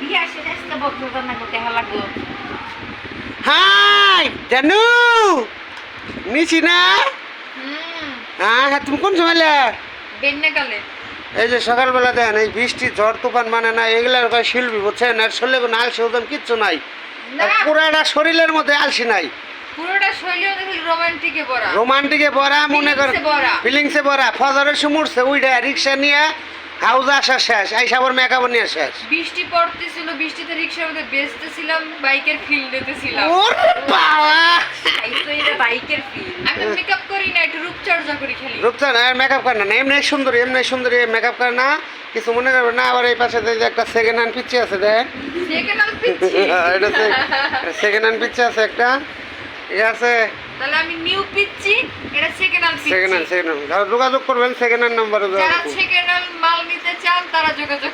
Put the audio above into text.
বিয়া শেষে আজকে বক্তৃতা না করতে হা লাগলো। হাই জানু নিছি না হ্যাঁ হ্যাঁ তুমি কোন সময় এলে? বেন্নে কালে এই যে সকালবেলা দেখেন এই বৃষ্টি ঝড় তুফান মানে না এগুলার কয় শিল্পী বুঝছেন আর শরীরে কোনো আলসি ওজন কিচ্ছু নাই না আর পুরাটা শরীরের মধ্যে আলসি নাই পুরোটা শৈলীও দেখি রোমান্টিকে ভরা। রোমান্টিকে ভরা মনে কর Feelings এ ভরা। ফিলিংসে ভরা ফজরের সময় উঠছে উইডা রিক্সা নিয়ে হাউজে আসা শেষ আইসাবর মেকআপ নিয়ে শেষ বৃষ্টি পড়তেছিল, বৃষ্টিতে রিক্সার মধ্যে বেচতেছিলাম, বাইকের ফিল দিতেছিলাম। ওরে বাবা আইসো এটা বাইকের ফিল। আমি মেকআপ করি না, একটু রূপচর্চা করি খালি। রূপচান আর মেকআপ করে না এমনি সুন্দরী মেকআপ করে না কিছু মনে করবে না আবার এই পাশে যে একটা সেকেন্ড হ্যান্ড পিচ্ছি আছে দেখ সেকেন্ড হ্যান্ড পিচ্ছি। এটা সেকেন্ড হ্যান্ড পিচ্ছি আছে একটা এ আছে তাহলে আমি নিউ পিচ্ছি, এটা সেকেন্ড হ্যান্ড সেকেন্ড পিচ্ছি। হ্যান্ড যারা যোগাযোগ করবেন সেকেন্ড হ্যান্ড নাম্বারে যারা সেকেন্ড হ্যান্ড মাল নিতে চান তারা যোগাযোগ